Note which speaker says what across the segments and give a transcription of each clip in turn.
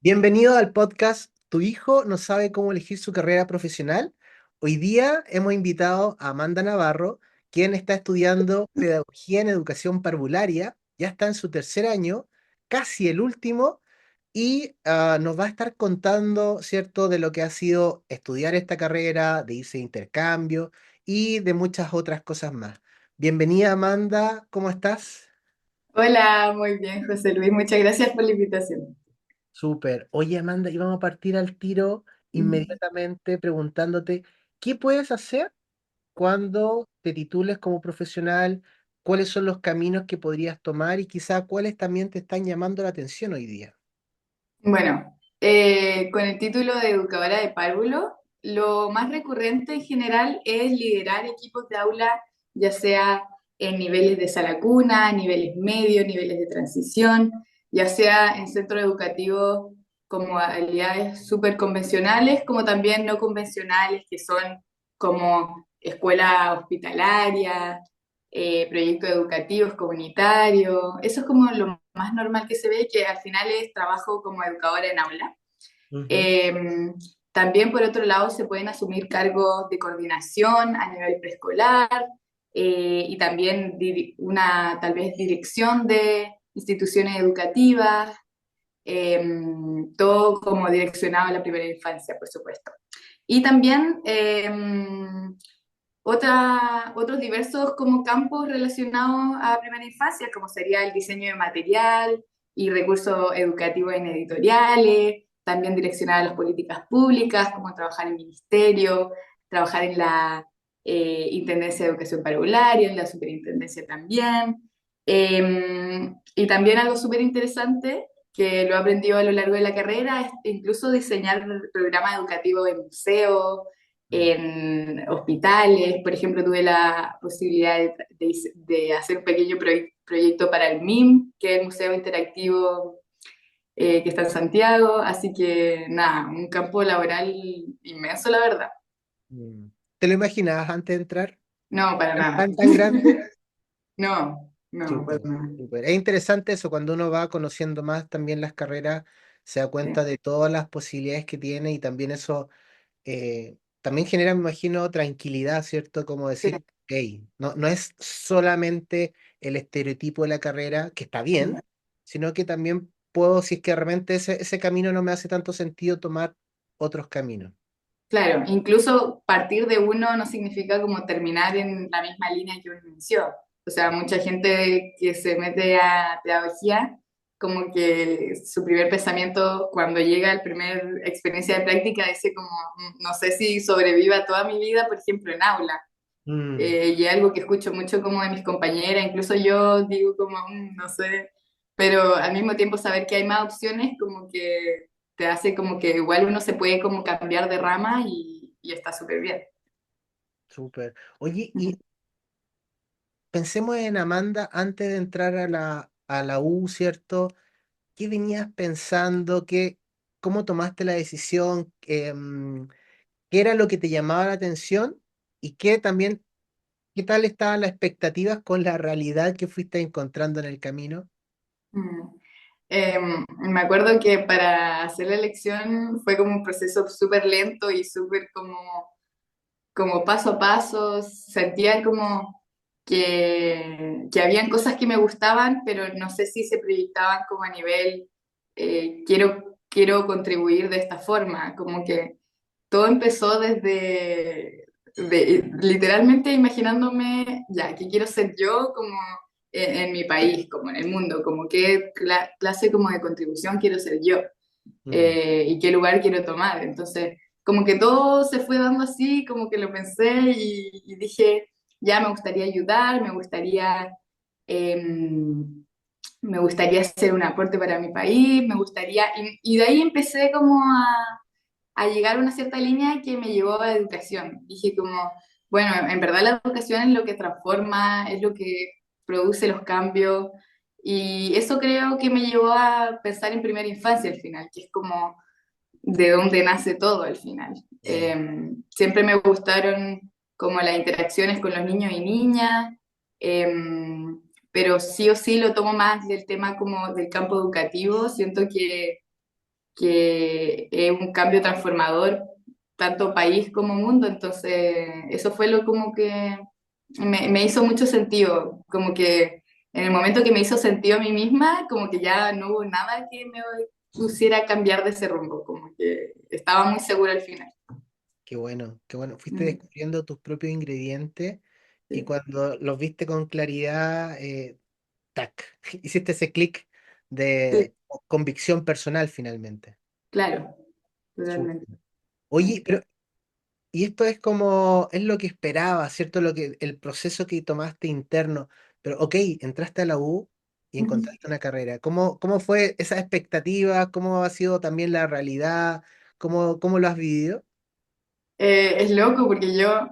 Speaker 1: Bienvenido al podcast Tu hijo no sabe cómo elegir su carrera profesional. Hoy día hemos invitado a Amanda Navarro, quien está estudiando pedagogía en educación parvularia, ya está en su tercer año, casi el último, y nos va a estar contando, ¿cierto?, de lo que ha sido estudiar esta carrera, de irse de intercambio y de muchas otras cosas más. Bienvenida, Amanda, ¿cómo estás?
Speaker 2: Hola, muy bien, José Luis. Muchas gracias por la invitación.
Speaker 1: Súper. Oye, Amanda, íbamos a partir al tiro
Speaker 2: Mm.
Speaker 1: inmediatamente preguntándote, ¿qué puedes hacer cuando te titules como profesional? ¿Cuáles son los caminos que podrías tomar y quizá cuáles también te están llamando la atención hoy día?
Speaker 2: Bueno, con el título de educadora de párvulo, lo más recurrente en general es liderar equipos de aula, ya sea en niveles de sala cuna, niveles medios, niveles de transición, ya sea en centros educativos como modalidades súper convencionales, como también no convencionales, que son como escuela hospitalaria, proyectos educativos comunitarios. Eso es como lo más normal que se ve, que al final es trabajo como educadora en aula.
Speaker 1: Ujú.
Speaker 2: Eh, También, por otro lado, se pueden asumir cargos de coordinación a nivel preescolar, y también una tal vez dirección de instituciones educativas, eh, todo como direccionado a la primera infancia, por supuesto. Y también otros diversos como campos relacionados a primera infancia, como sería el diseño de material y recursos educativos en editoriales, también direccionar a las políticas públicas, como trabajar en ministerio, trabajar en la Intendencia de Educación Parvularia, en la Superintendencia también. Y también algo súper interesante que lo he aprendido a lo largo de la carrera es incluso diseñar programas educativos en museos,
Speaker 1: Mm.
Speaker 2: en hospitales. Por ejemplo, tuve la posibilidad de hacer un pequeño proyecto para el MIM, que es el Museo Interactivo que está en Santiago. Así que nada, un campo laboral inmenso, la verdad.
Speaker 1: Mm. ¿Te lo imaginabas antes de entrar?
Speaker 2: No, para nada.
Speaker 1: ¿Tan grande?
Speaker 2: No, no, para
Speaker 1: Súper,
Speaker 2: nada.
Speaker 1: súper. Es interesante eso, cuando uno va conociendo más también las carreras, se da
Speaker 2: Sí,
Speaker 1: cuenta de todas las posibilidades que tiene y también eso también genera, me imagino, tranquilidad, ¿cierto? Como
Speaker 2: sí.
Speaker 1: decir, hey, no es solamente el estereotipo de la carrera, que está bien, sino que también puedo, si es que realmente ese camino no me hace tanto sentido, tomar otros caminos.
Speaker 2: Claro, incluso partir de uno no significa como terminar en la misma línea que uno inició. O sea, mucha gente que se mete a pedagogía, como que su primer pensamiento cuando llega a la primera experiencia de práctica dice como, no sé si sobreviva toda mi vida, por ejemplo, en aula".
Speaker 1: Mm.
Speaker 2: Y es algo que escucho mucho como de mis compañeras, incluso yo digo como, no sé, pero al mismo tiempo saber que hay más opciones como que te hace como que igual uno se puede como cambiar de rama y está súper bien.
Speaker 1: Súper. Oye, y pensemos en Amanda antes de entrar a la U, ¿cierto? ¿Qué venías pensando? ¿Cómo tomaste la decisión? ¿Qué era lo que te llamaba la atención? Y qué también, ¿qué tal estaban las expectativas con la realidad que fuiste encontrando en el camino?
Speaker 2: Mm. Me acuerdo que para hacer la elección fue como un proceso súper lento y súper como paso a paso, sentía como que habían cosas que me gustaban, pero no sé si se proyectaban como a nivel, quiero contribuir de esta forma, como que todo empezó literalmente imaginándome, ya, ¿qué quiero ser yo como en mi país, como en el mundo, como qué clase como de contribución quiero ser yo,
Speaker 1: Mm.
Speaker 2: y qué lugar quiero tomar? Entonces, como que todo se fue dando así, como que lo pensé y dije, ya me gustaría ayudar, em, me gustaría hacer un aporte para mi país, me gustaría, y de ahí empecé como a llegar a una cierta línea que me llevó a la educación. Dije como, bueno, en verdad la educación es lo que transforma, es lo que produce los cambios, y eso creo que me llevó a pensar en primera infancia al final, que es como de dónde nace todo al final.
Speaker 1: Mm.
Speaker 2: Siempre me gustaron como las interacciones con los niños y niñas, eh, pero sí o sí lo tomo más del tema como del campo educativo. Siento que es un cambio transformador, tanto país como mundo, entonces eso fue lo como que me hizo mucho sentido, como que en el momento que me hizo sentido a mí misma, como que ya no hubo nada que me pusiera a cambiar de ese rumbo, como que estaba muy segura al final.
Speaker 1: Qué bueno, qué bueno. Fuiste
Speaker 2: Mm,
Speaker 1: descubriendo tus propios ingredientes y
Speaker 2: sí,
Speaker 1: cuando los viste con claridad, tac, hiciste ese clic
Speaker 2: sí,
Speaker 1: de convicción personal finalmente.
Speaker 2: claro,
Speaker 1: Súper.
Speaker 2: totalmente.
Speaker 1: Oye, pero y esto es como, es lo que esperaba, ¿cierto? El proceso que tomaste interno. Pero, ok, entraste a la U y
Speaker 2: Ujú.
Speaker 1: encontraste una carrera. ¿Cómo fue esa expectativa? ¿Cómo ha sido también la realidad? ¿Cómo lo has vivido?
Speaker 2: Es loco porque yo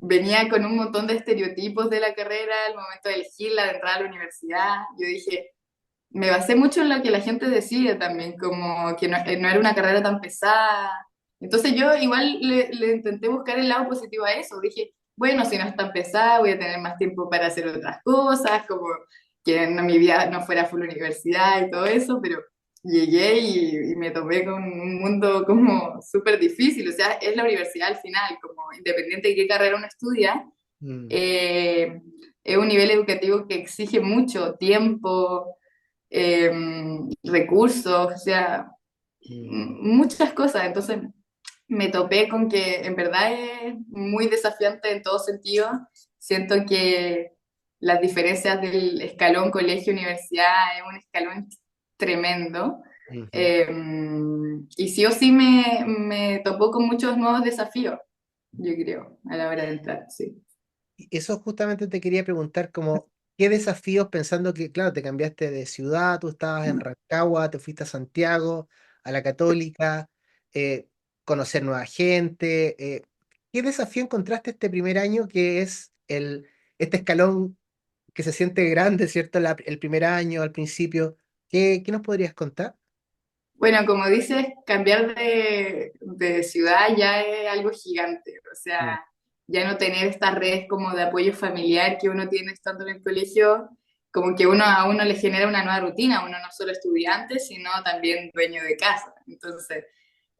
Speaker 2: venía con un montón de estereotipos de la carrera al momento de elegirla, de entrar a la universidad. Yo dije, me basé mucho en lo que la gente decía también, como que no era una carrera tan pesada. Entonces yo igual le intenté buscar el lado positivo a eso. Dije, bueno, si no es tan pesada, voy a tener más tiempo para hacer otras cosas, como que mi vida no fuera full universidad y todo eso, pero llegué y me topé con un mundo como súper difícil. O sea, es la universidad al final, como independiente de qué carrera uno estudia,
Speaker 1: Mm,
Speaker 2: eh, es un nivel educativo que exige mucho tiempo, eh, recursos, o sea,
Speaker 1: mm,
Speaker 2: muchas cosas. Entonces me topé con que en verdad es muy desafiante en todo sentido. Siento que las diferencias del escalón colegio-universidad es un escalón tremendo.
Speaker 1: ujú.
Speaker 2: Y sí o sí me topó con muchos nuevos desafíos, yo creo, a la hora de entrar, sí.
Speaker 1: Y eso justamente te quería preguntar, como, ¿qué desafíos pensando que, claro, te cambiaste de ciudad, tú estabas en Rancagua, te fuiste a Santiago, a la Católica, eh, conocer nueva gente? ¿Qué desafío encontraste este primer año que es este escalón que se siente grande, ¿cierto? El primer año, al principio. ¿Qué nos podrías contar?
Speaker 2: Bueno, como dices, cambiar de ciudad ya es algo gigante, o
Speaker 1: Mm,
Speaker 2: sea, ya no tener estas redes como de apoyo familiar que uno tiene estando en el colegio, como que a uno le genera una nueva rutina, uno no solo estudiante, sino también dueño de casa. Entonces,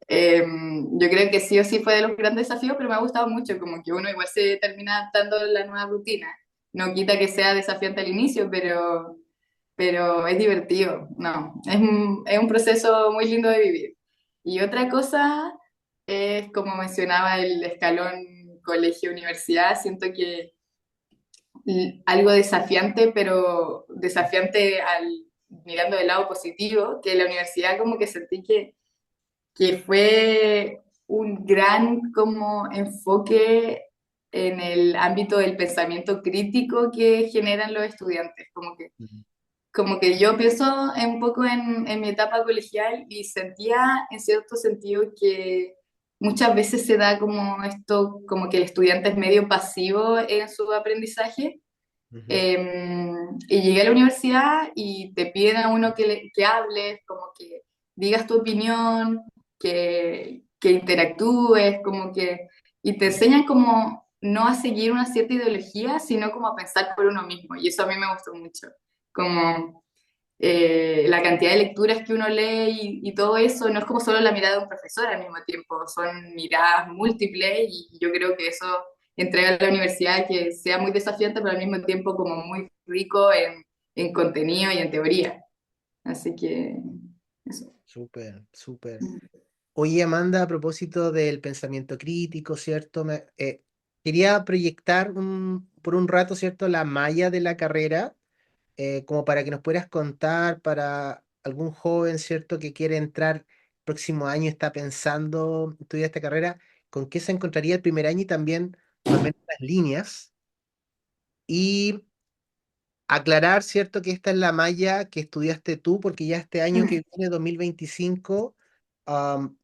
Speaker 2: yo creo que sí o sí fue de los grandes desafíos, pero me ha gustado mucho, como que uno igual se termina adaptando a la nueva rutina. No quita que sea desafiante al inicio, pero es divertido, no, es un proceso muy lindo de vivir. Y otra cosa es, como mencionaba, el escalón colegio-universidad, siento que algo desafiante, pero desafiante mirando del lado positivo, que la universidad como que sentí que fue un gran como enfoque en el ámbito del pensamiento crítico que generan los estudiantes,
Speaker 1: mm,
Speaker 2: como que yo pienso un poco en mi etapa colegial y sentía en cierto sentido que muchas veces se da como esto, como que el estudiante es medio pasivo en su aprendizaje.
Speaker 1: ujú,
Speaker 2: Eh, y llegué a la universidad y te piden a uno que hables, como que digas tu opinión, que interactúes, como que, y te enseñan como no a seguir una cierta ideología, sino como a pensar por uno mismo. Y eso a mí me gustó mucho. Como la cantidad de lecturas que uno lee y todo eso, no es como solo la mirada de un profesor al mismo tiempo, son miradas múltiples y yo creo que eso entrega a la universidad que sea muy desafiante, pero al mismo tiempo como muy rico en contenido y en teoría. Así que eso.
Speaker 1: súper, súper. Oye, Amanda, a propósito del pensamiento crítico, ¿cierto? Quería proyectar por un rato, ¿cierto? La malla de la carrera, como para que nos pudieras contar para algún joven, ¿cierto? Que quiere entrar el próximo año, está pensando estudiar esta carrera, ¿con qué se encontraría el primer año y también más o menos las líneas? Y aclarar, ¿cierto? Que esta es la malla que estudiaste tú, porque ya este año que viene, 2025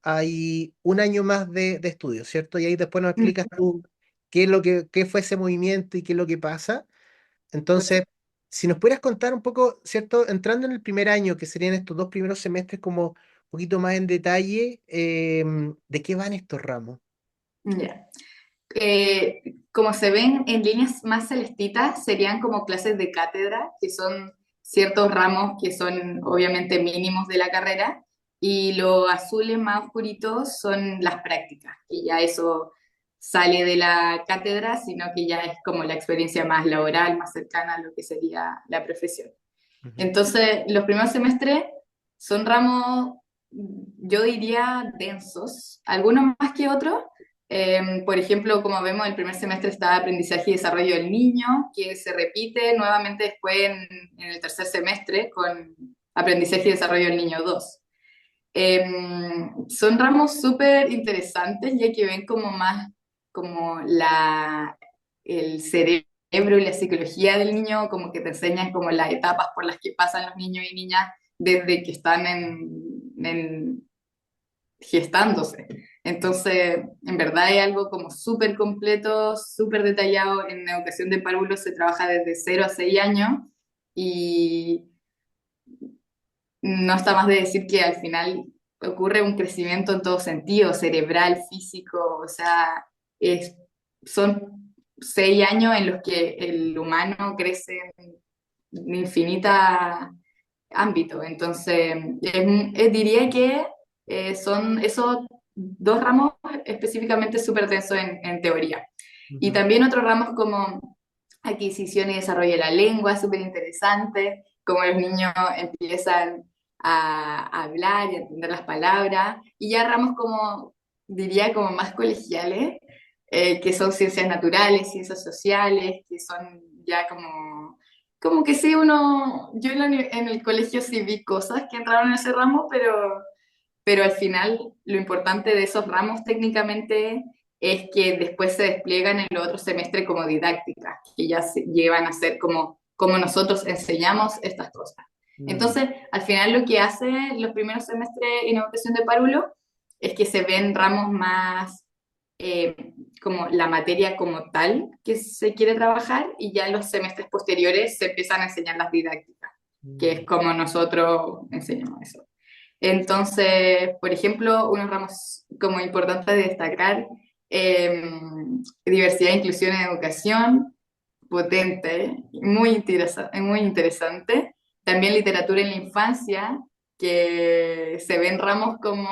Speaker 1: hay un año más de estudio, ¿cierto? Y ahí después nos explicas tú qué fue ese movimiento y qué es lo que pasa. Entonces, si nos pudieras contar un poco, ¿cierto? Entrando en el primer año, que serían estos dos primeros semestres, como un poquito más en detalle, ¿de qué van estos ramos?
Speaker 2: Ya. Como se ven en líneas más celestitas, serían como clases de cátedra, que son ciertos ramos que son obviamente mínimos de la carrera. y los azules más oscuritos son las prácticas, que ya eso sale de la cátedra, sino que ya es como la experiencia más laboral, más cercana a lo que sería la profesión.
Speaker 1: Ujú.
Speaker 2: Entonces, los primeros semestres son ramos, yo diría, densos, algunos más que otros. Por ejemplo, como vemos, el primer semestre está aprendizaje y desarrollo del niño, que se repite nuevamente después en el tercer semestre con aprendizaje y desarrollo del niño 2. Son ramos súper interesantes, ya que ven como más como el cerebro y la psicología del niño, como que te enseñan como las etapas por las que pasan los niños y niñas desde que están en gestándose. Entonces, en verdad es algo como súper completo, súper detallado. En educación de párvulos se trabaja desde 0 a 6 años y no está más de decir que al final ocurre un crecimiento en todo sentido, cerebral, físico, o sea, es, son 6 años en los que el humano crece en infinita ámbito. Entonces, diría que son esos dos ramos específicamente súper densos en teoría. Y
Speaker 1: Ujú.
Speaker 2: también otros ramos como adquisición y desarrollo de la lengua, súper interesante, como los niños empiezan a hablar y a entender las palabras, y ya ramos como, diría, como más colegiales, que son ciencias naturales, ciencias sociales, que son ya como que sí, yo en el colegio sí vi cosas que entraron en ese ramo, pero al final lo importante de esos ramos técnicamente es que después se despliegan en los otros semestres como didácticas, que ya se llevan a ser como nosotros enseñamos estas cosas.
Speaker 1: Mm.
Speaker 2: Entonces, al final lo que hace los primeros semestres en educación de párvulo es que se ven ramos más eh, como la materia como tal que se quiere trabajar y ya en los semestres posteriores se empiezan a enseñar las didácticas, que es
Speaker 1: Mm.
Speaker 2: como nosotros enseñamos eso. Entonces, por ejemplo, unos ramos como importantes de destacar, eh, diversidad e inclusión en educación, potente, muy interesante. También literatura en la infancia, que se ven ramos como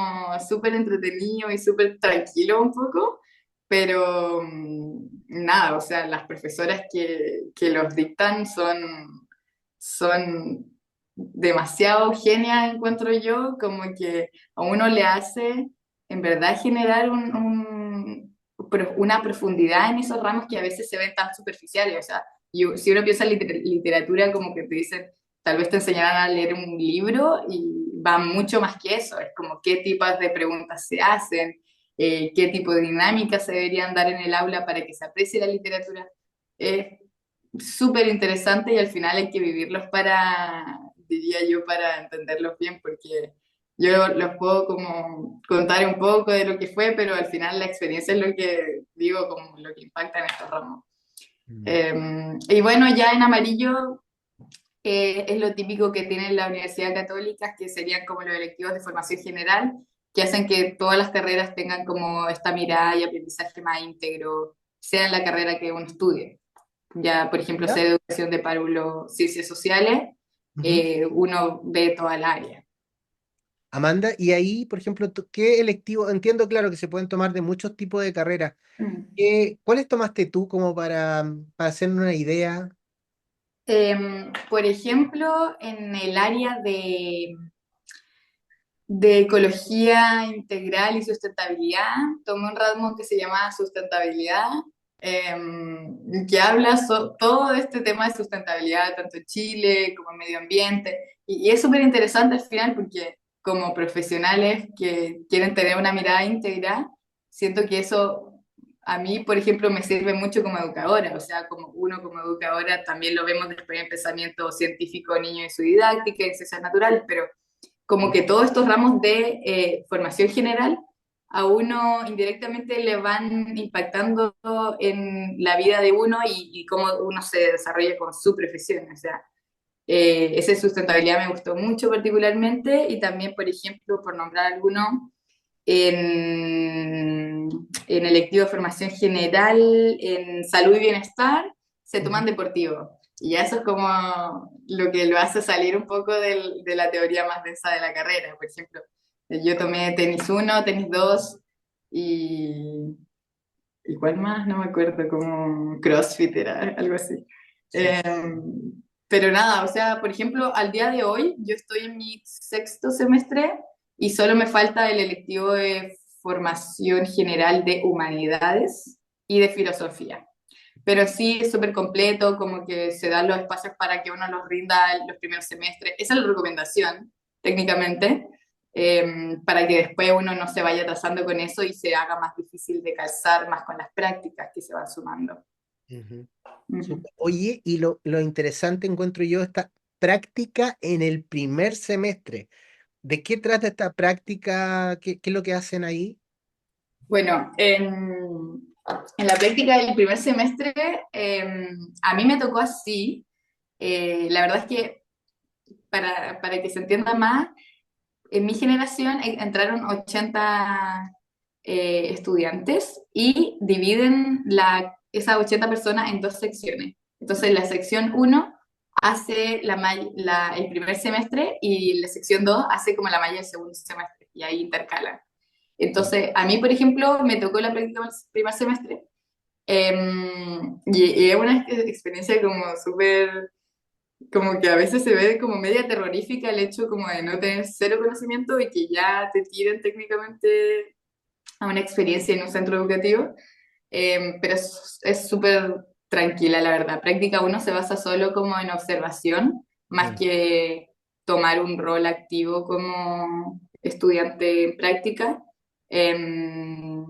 Speaker 2: súper entretenidos y súper tranquilos un poco, pero nada, o sea, las profesoras que los dictan son demasiado genias, encuentro yo, como que a uno le hace en verdad generar una profundidad en esos ramos que a veces se ven tan superficiales. O sea, si uno piensa en literatura, como que te dicen, tal vez te enseñarán a leer un libro y va mucho más que eso. Es como qué tipos de preguntas se hacen, qué tipo de dinámicas se deberían dar en el aula para que se aprecie la literatura. Es súper interesante y al final hay que vivirlos diría yo, para entenderlos bien, porque yo los puedo como contar un poco de lo que fue, pero al final la experiencia es lo que digo, como lo que impacta en estos ramos.
Speaker 1: Mm.
Speaker 2: Y bueno, ya en amarillo es lo típico que tiene la Universidad Católica, que serían como los electivos de formación general, que hacen que todas las carreras tengan como esta mirada y aprendizaje más íntegro, sea en la carrera que uno estudie. Ya, por ejemplo,
Speaker 1: ¿Ya?
Speaker 2: ser educación de párvulo, ciencias sociales,
Speaker 1: Ujú.
Speaker 2: uno ve toda el área.
Speaker 1: Amanda, y ahí, por ejemplo, ¿qué electivo? Entiendo, claro, que se pueden tomar de muchos tipos de carreras.
Speaker 2: Mm.
Speaker 1: ¿Cuáles tomaste tú como para hacerme una idea?
Speaker 2: Por ejemplo, en el área de ecología integral y sustentabilidad, tomé un ramo que se llama sustentabilidad, que habla todo de este tema de sustentabilidad, tanto en Chile como en medio ambiente, y es súper interesante al final porque como profesionales que quieren tener una mirada íntegra, siento que eso a mí, por ejemplo, me sirve mucho como educadora, o sea, como uno como educadora también lo vemos después en pensamiento científico, niño y su didáctica, en ciencias naturales, pero como que todos estos ramos de formación general a uno indirectamente le van impactando en la vida de uno y cómo uno se desarrolla con su profesión. O sea, esa sustentabilidad me gustó mucho particularmente y también, por ejemplo, por nombrar alguno, en electivo de formación general, en salud y bienestar, se
Speaker 1: Ujú.
Speaker 2: toman deportivo. Y ya eso es como lo que lo hace salir un poco de la teoría más densa de la carrera. Por ejemplo, Yo tomé tenis uno, tenis 2 y ¿y cuál más? No me acuerdo, como CrossFit era, algo así.
Speaker 1: Sí.
Speaker 2: Eh, pero nada, o sea, por ejemplo, al día de hoy yo estoy en mi sexto semestre y solo me falta el electivo de formación general de humanidades y de filosofía. Pero sí es súper completo, como que se dan los espacios para que uno los rinda en los primeros semestres. Esa es la recomendación, técnicamente, para que después uno no se vaya atrasando con eso y se haga más difícil de calzar más con las prácticas que se van sumando.
Speaker 1: Ujú.
Speaker 2: Ujú.
Speaker 1: Súper. Oye, y lo interesante encuentro yo esta práctica en el primer semestre. ¿De qué trata esta práctica? ¿Qué es lo que hacen ahí?
Speaker 2: Bueno, en la práctica del primer semestre, a mí me tocó así. La verdad es que para que se entienda más, en mi generación entraron 80 estudiantes y dividen esas 80 personas en dos secciones. Entonces, la sección uno hace el primer semestre y la sección 2 hace como la malla del segundo semestre y ahí intercalan.
Speaker 1: Ya.
Speaker 2: Entonces, a mí, por ejemplo, me tocó la práctica del primer semestre y es una experiencia como súper como que a veces se ve como media terrorífica el hecho como de no tener cero conocimiento y que ya te tiren técnicamente a una experiencia en un centro educativo, pero es súper tranquila, la verdad. Práctica uno se basa solo como en observación, más
Speaker 1: Mm,
Speaker 2: que tomar un rol activo como estudiante en práctica. Em,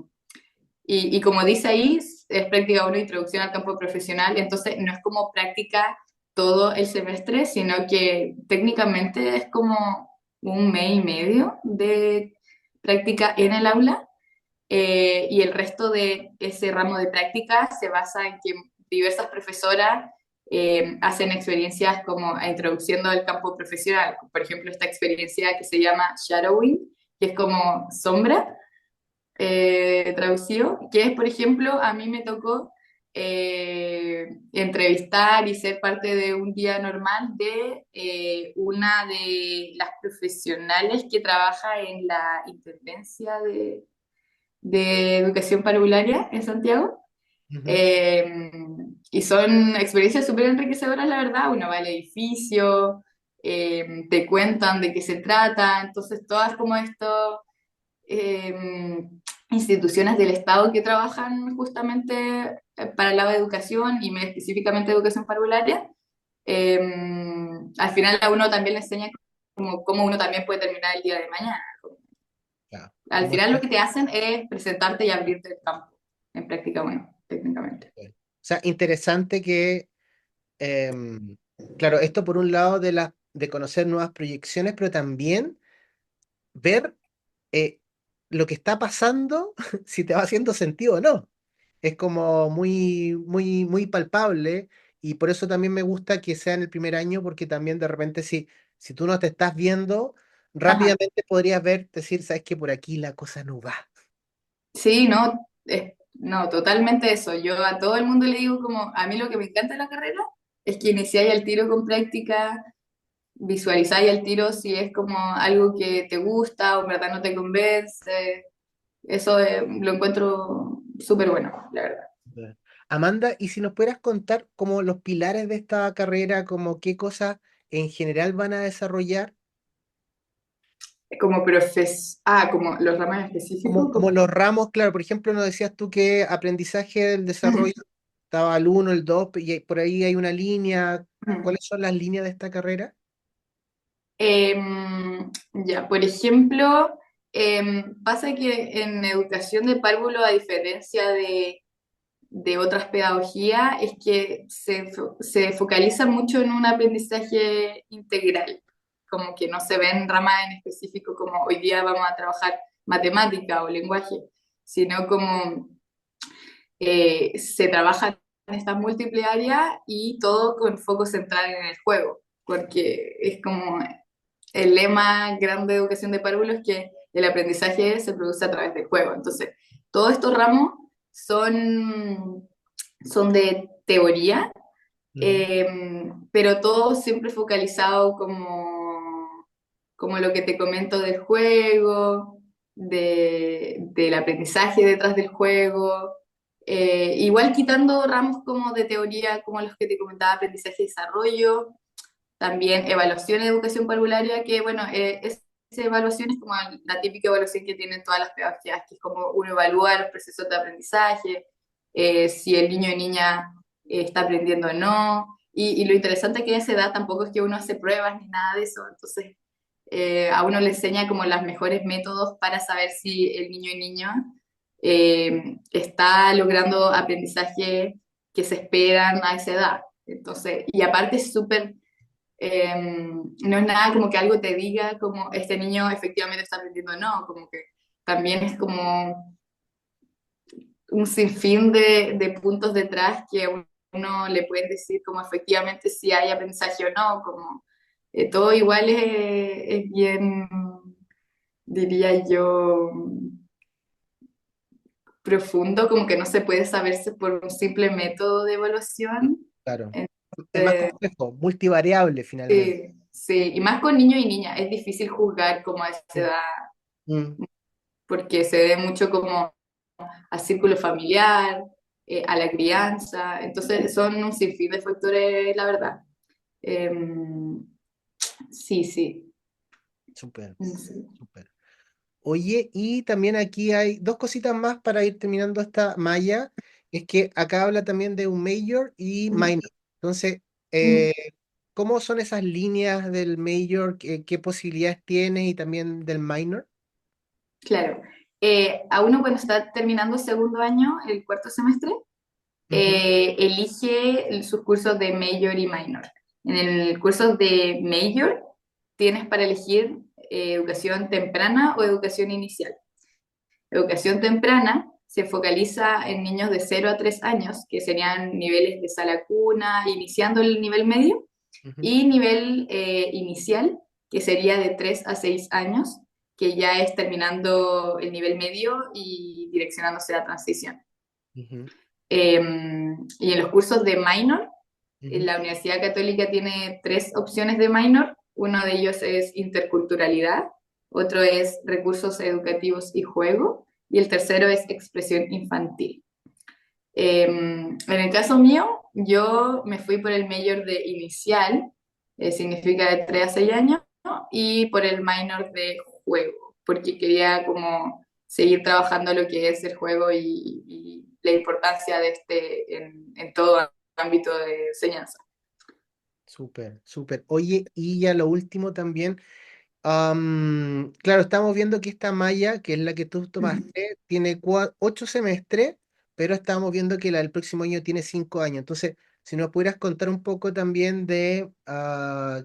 Speaker 2: y como dice ahí, es práctica uno, introducción al campo profesional, entonces no es como práctica todo el semestre, sino que técnicamente es como un mes y medio de práctica en el aula, y el resto de ese ramo de práctica se basa en que diversas profesoras hacen experiencias como introduciendo al campo profesional. Por ejemplo, esta experiencia que se llama shadowing, que es como sombra, traducido, que es, por ejemplo, a mí me tocó entrevistar y ser parte de un día normal de una de las profesionales que trabaja en la Intendencia de Educación Parvularia en Santiago.
Speaker 1: ujú.
Speaker 2: Eh, y son experiencias súper enriquecedoras, la verdad. Uno va al edificio, te cuentan de qué se trata, entonces todas como esto eh, instituciones del Estado que trabajan justamente para el lado de educación y más específicamente educación parvularia, eh, al final a uno también le enseña como cómo uno también puede terminar el día de mañana.
Speaker 1: Ya.
Speaker 2: Al
Speaker 1: ¿Cómo
Speaker 2: final
Speaker 1: está?
Speaker 2: lo que te hacen es presentarte y abrirte el campo, en práctica, bueno, técnicamente.
Speaker 1: O sea, interesante que, claro, esto por un lado de conocer nuevas proyecciones, pero también ver eh, lo que está pasando, si te va haciendo sentido o no. Es como muy palpable y por eso también me gusta que sea en el primer año, porque también de repente si tú no te estás viendo,
Speaker 2: Ajá.
Speaker 1: rápidamente podrías ver, decir, sabes que por aquí la cosa no va.
Speaker 2: Sí, no, no, totalmente eso. Yo a todo el mundo le digo como, a mí lo que me encanta de la carrera es que iniciáis al tiro con práctica, visualizáis al tiro si es como algo que te gusta o en verdad no te convence. Eso lo encuentro súper bueno, la verdad.
Speaker 1: Ya. Amanda, ¿y si nos pudieras contar como los pilares de esta carrera, como qué cosas en general van a desarrollar?
Speaker 2: Como los ramos específicos,
Speaker 1: Como los ramos, claro, por ejemplo, nos decías tú que aprendizaje del desarrollo estaba el uno, el 2 y por ahí hay una línea. ¿Cuáles son las líneas de esta carrera?
Speaker 2: Ya, por ejemplo, pasa que en educación de párvulo, a diferencia de otras pedagogías, es que se focaliza mucho en un aprendizaje integral, como que no se ven ramas en específico como hoy día vamos a trabajar matemática o lenguaje, sino como se trabaja en estas múltiples áreas y todo con foco central en el juego, porque es como el lema grande de educación de párvulo es que el aprendizaje se produce a través del juego. Entonces, todos estos ramos son de teoría,
Speaker 1: Ujú.
Speaker 2: pero todo siempre focalizado como lo que te comento del juego, del aprendizaje detrás del juego, igual quitando ramos como de teoría, como los que te comentaba, aprendizaje y desarrollo, también evaluación de educación parvularia, que bueno, esa evaluación es como la típica evaluación que tienen todas las pedagogías, que es como uno evalúa los procesos de aprendizaje, si el niño o niña está aprendiendo o no, y lo interesante que a esa edad tampoco es que uno hace pruebas ni nada de eso, entonces a uno le enseña como los mejores métodos para saber si el niño y niña está logrando aprendizaje que se esperan a esa edad. Entonces, y aparte es súper no es nada como que algo te diga como este niño efectivamente está aprendiendo o no, como que también es como un sinfín de puntos detrás que a uno le pueden decir como efectivamente si hay aprendizaje o no, como todo igual es bien, diría yo, profundo, como que no se puede saberse por un simple método de evaluación.
Speaker 1: Claro. Es más
Speaker 2: Entonces,
Speaker 1: complejo, multivariable finalmente.
Speaker 2: sí, sí, y más con niños y niñas, es difícil juzgar como a esa
Speaker 1: Mm,
Speaker 2: edad
Speaker 1: mm,
Speaker 2: porque se ve mucho como al círculo familiar, a la crianza, entonces son un sinfín de factores, la verdad. Em, sí, sí.
Speaker 1: súper,
Speaker 2: Sí.
Speaker 1: súper. Oye, y también aquí hay dos cositas más para ir terminando esta malla. Es que acá habla también de un major y minor. Entonces,
Speaker 2: Mm,
Speaker 1: eh, ¿cómo son esas líneas del major? ¿Qué posibilidades tiene y también del minor?
Speaker 2: claro. A uno cuando está terminando segundo año, el cuarto semestre,
Speaker 1: Ujú,
Speaker 2: elige sus cursos de major y minor. En el curso de major tienes para elegir educación temprana o educación inicial. Educación temprana se focaliza en niños de 0 a 3 años, que serían niveles de sala cuna, iniciando el nivel medio,
Speaker 1: ujú,
Speaker 2: y nivel inicial, que sería de 3 a 6 años, que ya es terminando el nivel medio y direccionándose a transición.
Speaker 1: ujú,
Speaker 2: Eh, y en los cursos de minor,
Speaker 1: ujú,
Speaker 2: la Universidad Católica tiene tres opciones de minor. Uno de ellos es interculturalidad, otro es recursos educativos y juego, y el tercero es expresión infantil. En el caso mío, yo me fui por el mayor de inicial, significa de 3 a 6 años, ¿no? Y por el minor de juego, porque quería como seguir trabajando lo que es el juego y la importancia de este en todo ámbito de enseñanza.
Speaker 1: súper, súper. Oye, y ya lo último también. Claro, estamos viendo que esta malla, que es la que tú tomaste, tiene 8 semestres, pero estamos viendo que la del próximo año tiene 5 años. Entonces, si nos pudieras contar un poco también de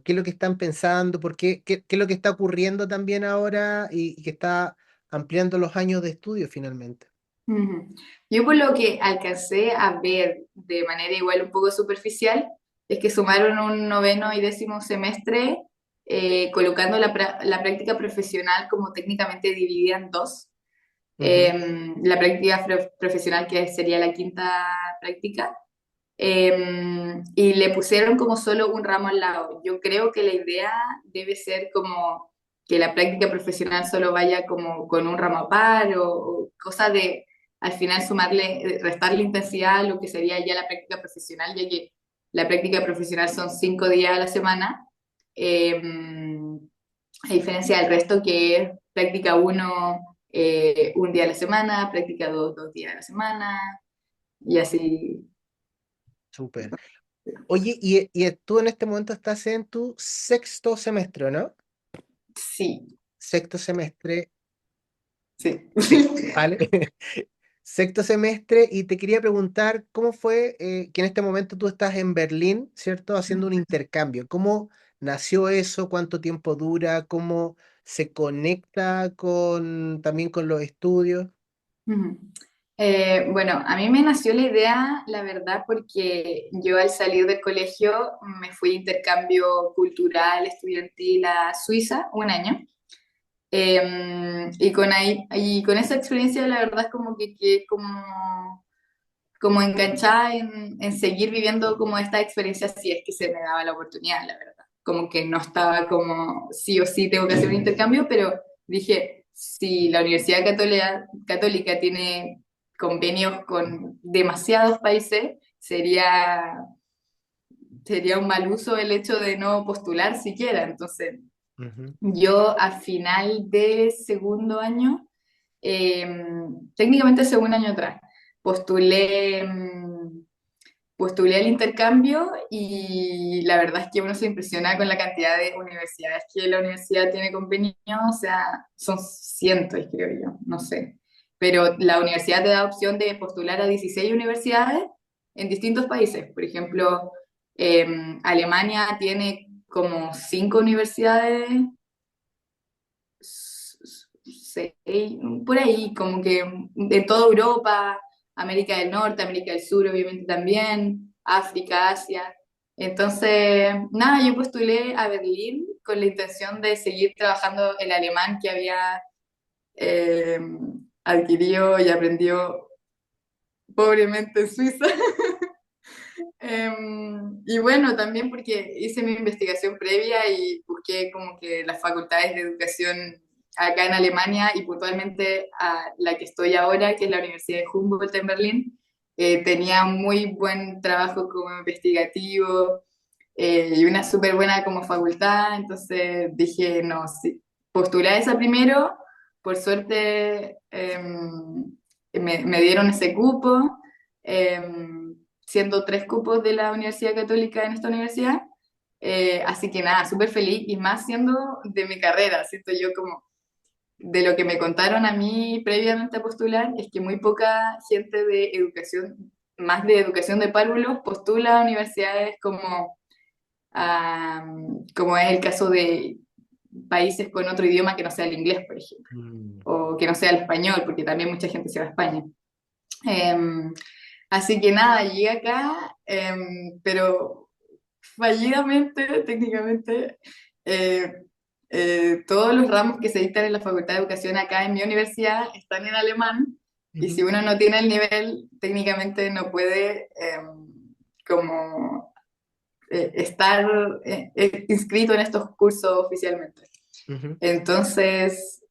Speaker 1: qué es lo que están pensando, qué es lo que está ocurriendo también ahora y que está ampliando los años de estudio finalmente.
Speaker 2: Ujú. Yo por lo que alcancé a ver de manera igual un poco superficial, es que sumaron un noveno y décimo semestre, colocando la práctica profesional como técnicamente dividida en dos.
Speaker 1: Ujú,
Speaker 2: La práctica profesional que sería la quinta práctica, y le pusieron como solo un ramo al lado. Yo creo que la idea debe ser como que la práctica profesional solo vaya como con un ramo a par o cosa de al final sumarle, restarle intensidad a lo que sería ya la práctica profesional, ya que la práctica profesional son 5 días a la semana, eh, a diferencia del resto que es práctica uno un día a la semana, práctica dos 2 días a la semana y así.
Speaker 1: súper. Oye, y tú en este momento estás en tu sexto semestre, ¿no?
Speaker 2: Sí,
Speaker 1: Sexto semestre,
Speaker 2: sí.
Speaker 1: sí, ¿vale? Sexto semestre y te quería preguntar cómo fue que en este momento tú estás en Berlín, ¿cierto? Haciendo un intercambio. ¿Cómo nació eso? ¿Cuánto tiempo dura? ¿Cómo se conecta también con los estudios?
Speaker 2: Ujú. Bueno, a mí me nació la idea, la verdad, porque yo al salir del colegio me fui de intercambio cultural, estudiantil a Suiza un año. Y con esa experiencia, la verdad, es como que quedé como enganchada en seguir viviendo como esta experiencia si es que se me daba la oportunidad, la verdad. como que no estaba como sí o sí tengo que hacer un intercambio, pero dije, si la Universidad Católica tiene convenios con demasiados países, sería un mal uso el hecho de no postular siquiera. Entonces,
Speaker 1: Ujú,
Speaker 2: yo a final de segundo año, eh, técnicamente segundo año atrás, postulé, postulé el intercambio y la verdad es que uno se impresiona con la cantidad de universidades que la universidad tiene convenio, o sea, son cientos, creo yo, no sé. Pero la universidad te da opción de postular a 16 universidades en distintos países. Por ejemplo, eh, Alemania tiene como 5 universidades, seis, por ahí, como que de toda Europa, América del Norte, América del Sur, obviamente también, África, Asia. Entonces, nada, yo postulé a Berlín con la intención de seguir trabajando el alemán que había eh, adquirido y aprendió pobremente en Suiza. Y bueno, también porque hice mi investigación previa y busqué como que las facultades de educación acá en Alemania y puntualmente a la que estoy ahora, que es la Universidad de Humboldt en Berlín, tenía muy buen trabajo como investigativo y una súper buena como facultad, entonces dije, no, sí, postulé a esa primero, por suerte me dieron ese cupo. Siendo 3 cupos de la Universidad Católica en esta universidad. Así que nada, súper feliz y más siendo de mi carrera. Siento yo como de lo que me contaron a mí previamente a postular, es que muy poca gente de educación, más de educación de párvulos, postula a universidades como es el caso de países con otro idioma que no sea el inglés, por ejemplo,
Speaker 1: mm,
Speaker 2: o que no sea el español, porque también mucha gente se va a España. Em, Así que nada, llegué acá, pero fallidamente, técnicamente, eh, todos los ramos que se dictan en la Facultad de Educación acá en mi universidad están en alemán y si
Speaker 1: ujú,
Speaker 2: uno no tiene el nivel, técnicamente no puede como estar inscrito en estos cursos oficialmente.
Speaker 1: ujú,
Speaker 2: Entonces,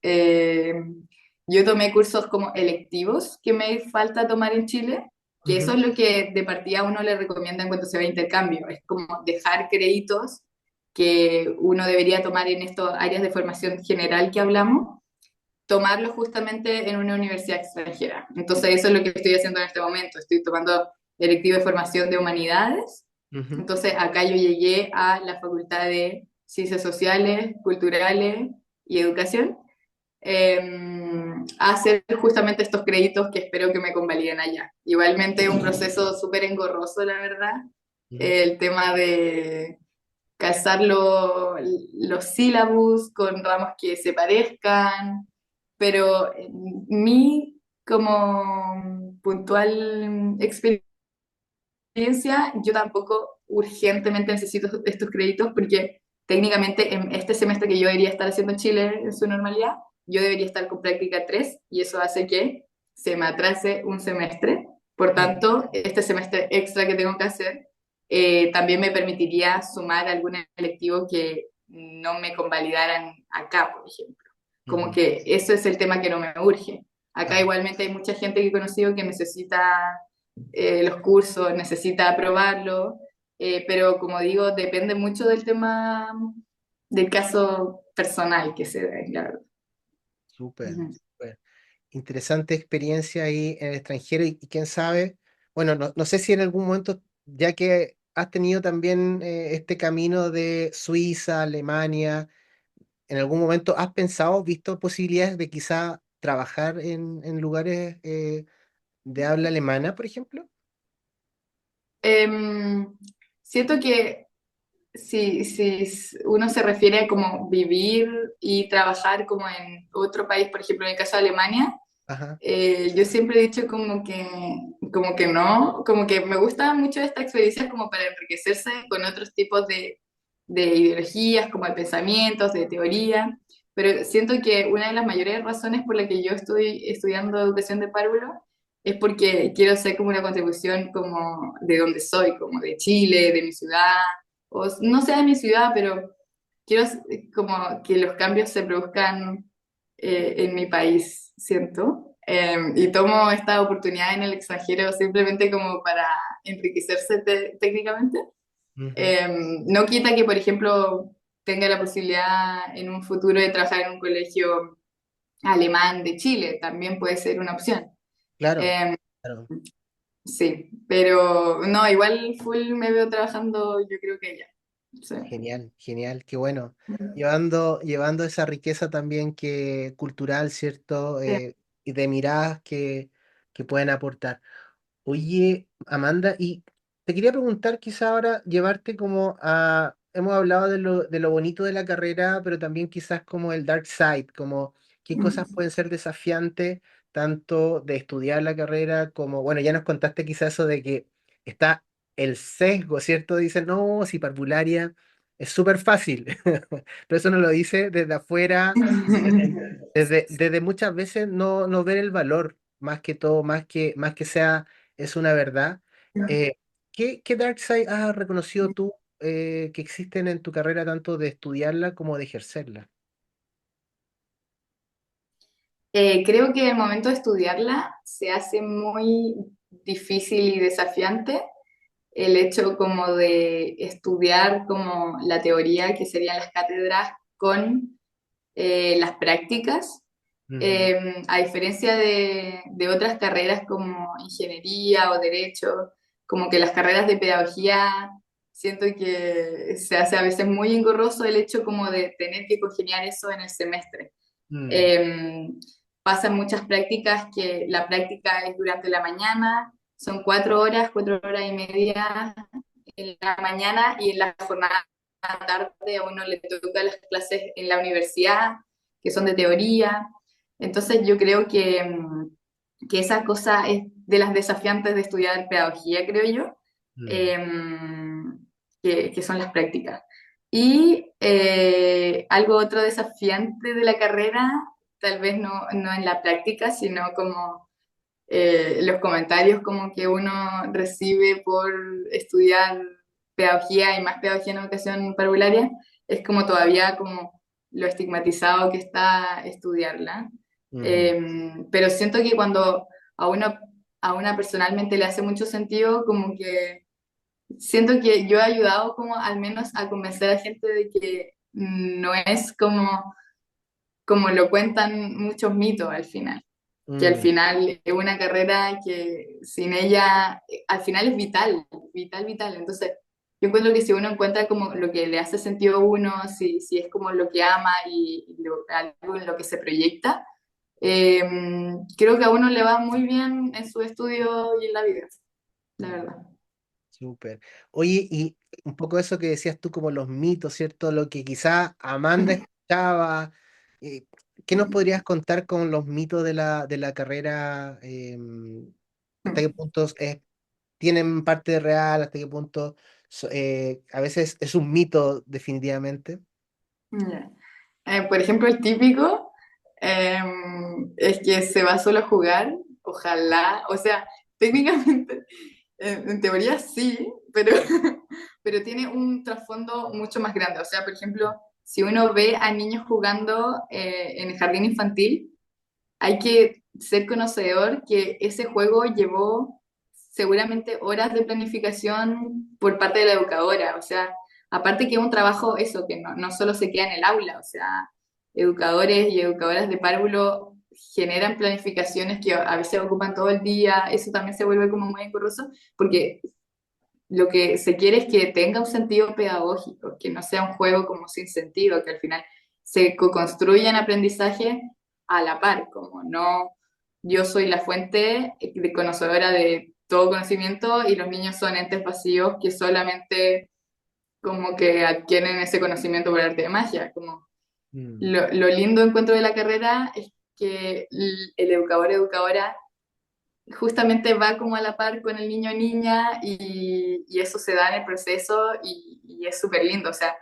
Speaker 2: yo tomé cursos como electivos que me falta tomar en Chile, que eso
Speaker 1: ujú,
Speaker 2: es lo que de partida a uno le recomiendan cuando se va a intercambio, es como dejar créditos que uno debería tomar en estas áreas de formación general que hablamos, tomarlos justamente en una universidad extranjera. Entonces, eso es lo que estoy haciendo en este momento, estoy tomando electivo de formación de humanidades.
Speaker 1: ujú,
Speaker 2: Entonces, acá yo llegué a la Facultad de Ciencias Sociales, Culturales y Educación, eh, a hacer justamente estos créditos que espero que me convaliden allá. Igualmente un proceso súper engorroso, la verdad,
Speaker 1: ujú,
Speaker 2: el tema de calzar los sílabus con ramos que se parezcan, pero mi como puntual experiencia, yo tampoco urgentemente necesito estos créditos porque técnicamente en este semestre que yo debería estar haciendo en Chile en su normalidad, yo debería estar con práctica 3 y eso hace que se me atrase un semestre. Por
Speaker 1: ujú,
Speaker 2: tanto, este semestre extra que tengo que hacer también me permitiría sumar algún electivo que no me convalidaran acá, por ejemplo. Como
Speaker 1: ujú.
Speaker 2: que eso es el tema que no me urge. Acá
Speaker 1: Claro.
Speaker 2: igualmente hay mucha gente que he conocido que necesita los cursos, necesita aprobarlo, pero como digo, depende mucho del tema, del caso personal que se dé, la verdad.
Speaker 1: Súper,
Speaker 2: Ujú.
Speaker 1: súper. Interesante experiencia ahí en el extranjero y quién sabe, bueno, no sé si en algún momento, ya que has tenido también este camino de Suiza, Alemania, en algún momento has pensado, visto posibilidades de quizá trabajar en lugares de habla alemana, por ejemplo.
Speaker 2: Em, Siento que si uno se refiere a como vivir y trabajar como en otro país, por ejemplo, en el caso de Alemania,
Speaker 1: Ajá.
Speaker 2: yo siempre he dicho como que no, como que me gusta mucho esta experiencia como para enriquecerse con otros tipos de ideologías, como de pensamientos, de teoría, pero siento que una de las mayores razones por la que yo estoy estudiando educación de párvulo es porque quiero hacer como una contribución como de donde soy, como de Chile, de mi ciudad, no sea de mi ciudad, pero quiero como que los cambios se produzcan en mi país, siento. Y tomo esta oportunidad en el extranjero simplemente como para enriquecerse técnicamente.
Speaker 1: Ujú.
Speaker 2: No quita que, por ejemplo, tenga la posibilidad en un futuro de trabajar en un colegio alemán de Chile, también puede ser una opción.
Speaker 1: Claro,
Speaker 2: Em,
Speaker 1: claro.
Speaker 2: sí, pero no, igual full me veo trabajando, yo creo que ya. Sí.
Speaker 1: Genial, genial, qué bueno. Llevando esa riqueza también que cultural, ¿cierto?
Speaker 2: Sí.
Speaker 1: Y de miradas que pueden aportar. Oye, Amanda, y te quería preguntar, quizá ahora llevarte como a, hemos hablado de lo bonito de la carrera, pero también quizás como el dark side, como qué cosas pueden ser desafiantes, tanto de estudiar la carrera como, bueno, ya nos contaste quizás eso de que está el sesgo, ¿cierto? Dicen, no, si parvularia es súper fácil, pero eso no lo dice desde afuera, desde muchas veces no ver el valor, más que todo, más que sea es una verdad. Eh, qué dark side has reconocido tú que existen en tu carrera, tanto de estudiarla como de ejercerla?
Speaker 2: Creo que el momento de estudiarla se hace muy difícil y desafiante el hecho como de estudiar como la teoría, que serían las cátedras, con las prácticas.
Speaker 1: Ujú.
Speaker 2: A diferencia de otras carreras como ingeniería o derecho, como que las carreras de pedagogía, siento que se hace a veces muy engorroso el hecho como de tener que congeniar eso en el semestre.
Speaker 1: Mm,
Speaker 2: Eh, Pasan muchas prácticas que la práctica es durante la mañana, son 4 horas y media en la mañana, y en la jornada de la tarde a uno le toca las clases en la universidad, que son de teoría. Entonces yo creo que esa cosa es de las desafiantes de estudiar pedagogía, creo yo,
Speaker 1: mm,
Speaker 2: em, que son las prácticas. Y algo otro desafiante de la carrera, tal vez no en la práctica, sino como los comentarios como que uno recibe por estudiar pedagogía y más pedagogía en educación parvularia, es como todavía como lo estigmatizado que está estudiarla.
Speaker 1: ujú,
Speaker 2: Pero siento que cuando a uno, a una personalmente le hace mucho sentido, como que siento que yo he ayudado como al menos a convencer a gente de que no es como lo cuentan muchos mitos al final, que al
Speaker 1: mm,
Speaker 2: final es una carrera que sin ella, al final es vital, vital, vital. Entonces, yo encuentro que si uno encuentra como lo que le hace sentido a uno, si es como lo que ama y algo en lo que se proyecta, eh, creo que a uno le va muy bien en su estudio y en la vida, la
Speaker 1: mm,
Speaker 2: verdad.
Speaker 1: súper. Oye, y un poco eso que decías tú, como los mitos, ¿cierto? Lo que quizá Amanda escuchaba. eh, ¿Qué nos podrías contar con los mitos de la carrera? ¿Hasta qué puntos tienen parte real? ¿Hasta qué punto a veces es un mito definitivamente?
Speaker 2: Ya. Por ejemplo, el típico es que se va solo a jugar, ojalá, o sea, técnicamente, en teoría sí, pero, pero tiene un trasfondo mucho más grande. O sea, por ejemplo, si uno ve a niños jugando en el jardín infantil, hay que ser conocedor que ese juego llevó seguramente horas de planificación por parte de la educadora. O sea, aparte que es un trabajo eso, que no solo se queda en el aula, o sea, educadores y educadoras de párvulo generan planificaciones que a veces ocupan todo el día, eso también se vuelve como muy engorroso, porque lo que se quiere es que tenga un sentido pedagógico, que no sea un juego como sin sentido, que al final se construyan aprendizaje a la par, como no yo soy la fuente de conocedora de todo conocimiento y los niños son entes vacíos que solamente como que adquieren ese conocimiento por arte de magia. Como
Speaker 1: Mm,
Speaker 2: lo lindo encuentro de la carrera es que el educador, educadora justamente va como a la par con el niño o niña y eso se da en el proceso y es súper lindo. O sea,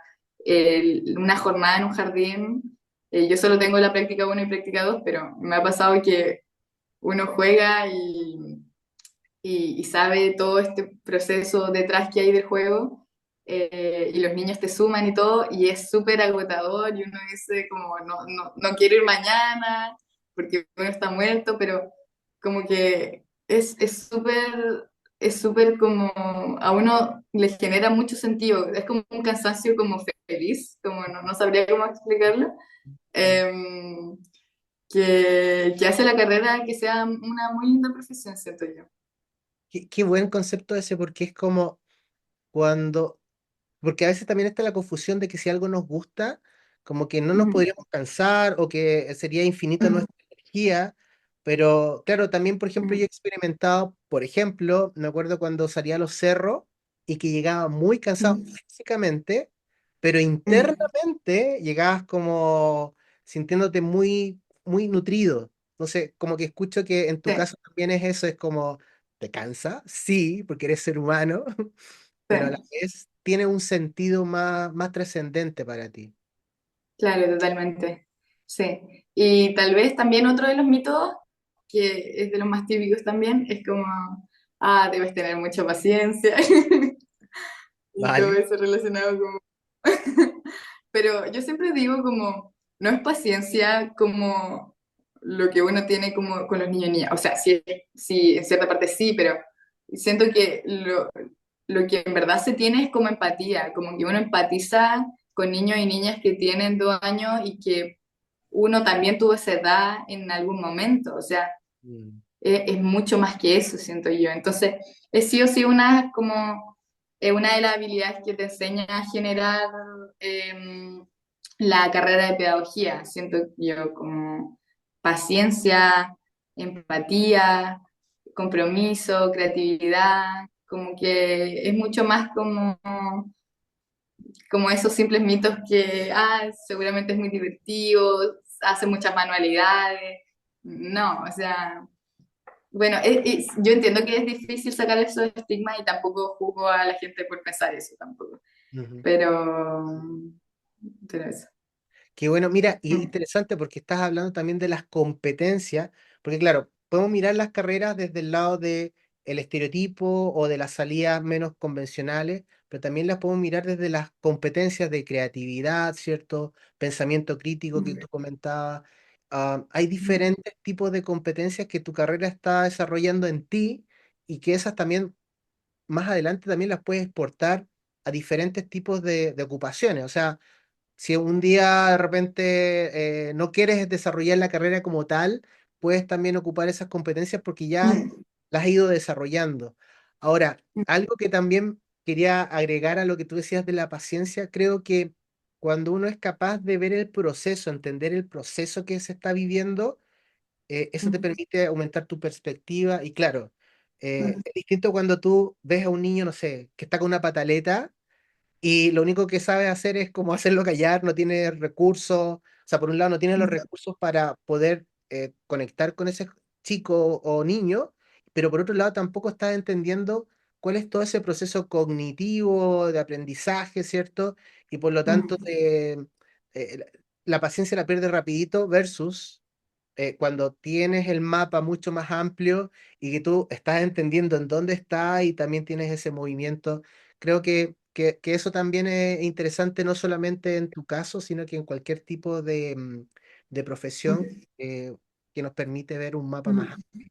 Speaker 2: una jornada en un jardín, yo solo tengo la práctica uno y práctica 2 pero me ha pasado que uno juega y sabe todo este proceso detrás que hay del juego. y los niños te suman y todo, y es súper agotador y uno dice como no quiero ir mañana porque uno está muerto, pero como que es súper como a uno le genera mucho sentido, es como un cansancio como feliz, como no sabría cómo explicarlo, em, que hace la carrera que sea una muy linda profesión, siento yo.
Speaker 1: Qué buen concepto ese, porque es como cuando, porque a veces también está la confusión de que si algo nos gusta, como que no nos
Speaker 2: Ujú,
Speaker 1: podríamos cansar o que sería infinita
Speaker 2: ujú,
Speaker 1: nuestra energía, pero claro, también, por ejemplo, yo he
Speaker 2: ujú,
Speaker 1: experimentado, por ejemplo, me acuerdo cuando salía a los cerros y que llegaba muy cansado
Speaker 2: ujú,
Speaker 1: físicamente, pero
Speaker 2: ujú.
Speaker 1: internamente llegabas como sintiéndote muy nutrido. Entonces, como que escucho que en tu
Speaker 2: Sí,
Speaker 1: caso también es eso, es como, ¿te cansa? Sí, porque eres ser humano, pero a la
Speaker 2: sí.
Speaker 1: vez tiene un sentido más trascendente para ti.
Speaker 2: Claro, totalmente. Sí. Y tal vez también otro de los mitos, que es de los más típicos también, es como, debes tener mucha paciencia y todo
Speaker 1: Vale.
Speaker 2: eso relacionado como... Pero yo siempre digo como, no es paciencia como lo que uno tiene como con los niños y niñas. O sea, sí, sí, en cierta parte sí, pero siento que lo que en verdad se tiene es como empatía, como que uno empatiza con niños y niñas que tienen 2 años y que uno también tuvo esa edad en algún momento. O sea,
Speaker 1: Mm.
Speaker 2: es mucho más que eso, siento yo. Entonces, es sí o sí una, como, una de las habilidades que te enseña a generar la carrera de pedagogía, siento yo, como paciencia, empatía, compromiso, creatividad, como que es mucho más como esos simples mitos que, seguramente es muy divertido, hace muchas manualidades. No, o sea, bueno, yo entiendo que es difícil sacar esos estigmas y tampoco juzgo a la gente por pensar eso tampoco,
Speaker 1: Ujú.
Speaker 2: pero, pero eso.
Speaker 1: Qué bueno, mira, y es
Speaker 2: Mm,
Speaker 1: interesante porque estás hablando también de las competencias, porque claro, podemos mirar las carreras desde el lado de el estereotipo o de las salidas menos convencionales, pero también las podemos mirar desde las competencias de creatividad, ¿cierto? Pensamiento crítico que tú
Speaker 2: mm,
Speaker 1: comentabas. Hay
Speaker 2: mm,
Speaker 1: diferentes tipos de competencias que tu carrera está desarrollando en ti y que esas también más adelante también las puedes exportar a diferentes tipos de ocupaciones. O sea, si un día de repente no quieres desarrollar la carrera como tal, puedes también ocupar esas competencias porque ya
Speaker 2: mm,
Speaker 1: las has ido desarrollando. Ahora, algo que también quería agregar a lo que tú decías de la paciencia, creo que cuando uno es capaz de ver el proceso, entender el proceso que se está viviendo, eso te
Speaker 2: mm,
Speaker 1: permite aumentar tu perspectiva y claro,
Speaker 2: mm,
Speaker 1: es distinto cuando tú ves a un niño, no sé, que está con una pataleta y lo único que sabe hacer es como hacerlo callar, no tiene recursos, o sea, por un lado no tiene los
Speaker 2: mm,
Speaker 1: recursos para poder conectar con ese chico o niño, pero por otro lado tampoco está entendiendo cuál es todo ese proceso cognitivo de aprendizaje, ¿cierto? Y por lo tanto
Speaker 2: mm,
Speaker 1: eh, la paciencia la pierde rapidito versus cuando tienes el mapa mucho más amplio y que tú estás entendiendo en dónde está y también tienes ese movimiento, creo que eso también es interesante no solamente en tu caso, sino que en cualquier tipo de profesión
Speaker 2: mm,
Speaker 1: que nos permite ver un mapa más
Speaker 2: mm.
Speaker 1: amplio.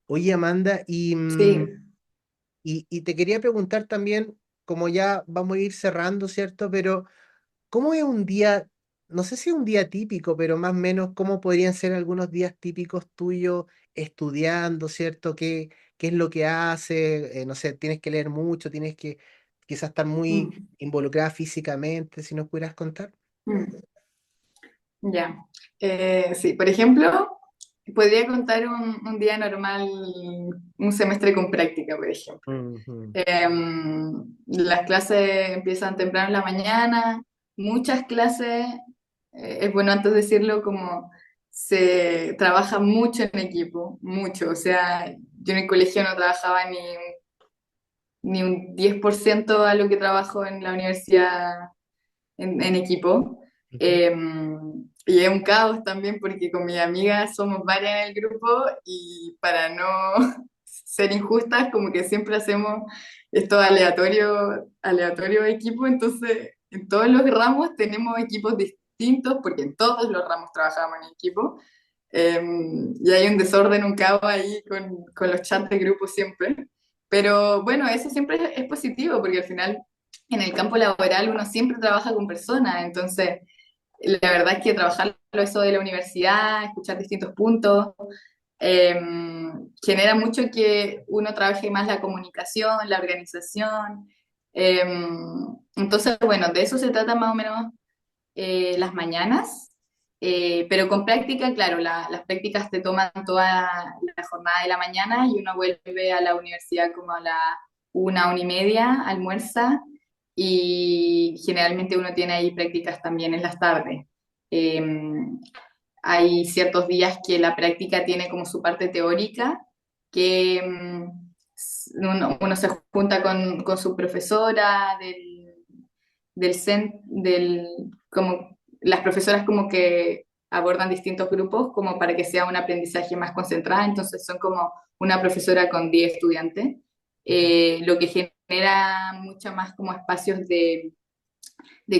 Speaker 1: Oye, Amanda,
Speaker 2: Sí.
Speaker 1: y te quería preguntar también, como ya vamos a ir cerrando, ¿cierto? Pero ¿cómo es un día, no sé si un día típico, pero más o menos cómo podrían ser algunos días típicos tuyos estudiando, ¿cierto? ¿Qué es lo que haces? No sé, tienes que leer mucho, tienes que quizás estar muy
Speaker 2: Mm,
Speaker 1: involucrada físicamente, si nos pudieras contar.
Speaker 2: mm. Ya. Sí, por ejemplo, podría contar un día normal, un semestre con práctica, por ejemplo.
Speaker 1: Ujú,
Speaker 2: Las clases empiezan temprano en la mañana, muchas clases, es bueno antes decirlo, como se trabaja mucho en equipo, mucho. O sea, yo en el colegio no trabajaba ni un 10% a lo que trabajo en la universidad en equipo.
Speaker 1: ujú.
Speaker 2: Eh, y es un caos también porque con mi amiga somos varias en el grupo y para no ser injustas, como que siempre hacemos esto aleatorio equipo, entonces en todos los ramos tenemos equipos distintos, porque en todos los ramos trabajamos en equipo, eh, y hay un desorden, un caos ahí con los chats de grupo siempre. Pero bueno, eso siempre es positivo, porque al final en el campo laboral uno siempre trabaja con personas, entonces la verdad es que trabajar eso de la universidad, escuchar distintos puntos, eh, genera mucho que uno trabaje más la comunicación, la organización. eh, entonces, bueno, de eso se trata más o menos las mañanas, pero con práctica, claro, las prácticas te toman toda la jornada de la mañana y uno vuelve a la universidad como a la 1, 1:30, almuerza, y generalmente uno tiene ahí prácticas también en las tardes. Eh, Hay ciertos días que la práctica tiene como su parte teórica, que uno se junta con su profesora como las profesoras como que abordan distintos grupos como para que sea un aprendizaje más concentrado, entonces son como una profesora con 10 estudiantes, lo que genera mucho más como espacios de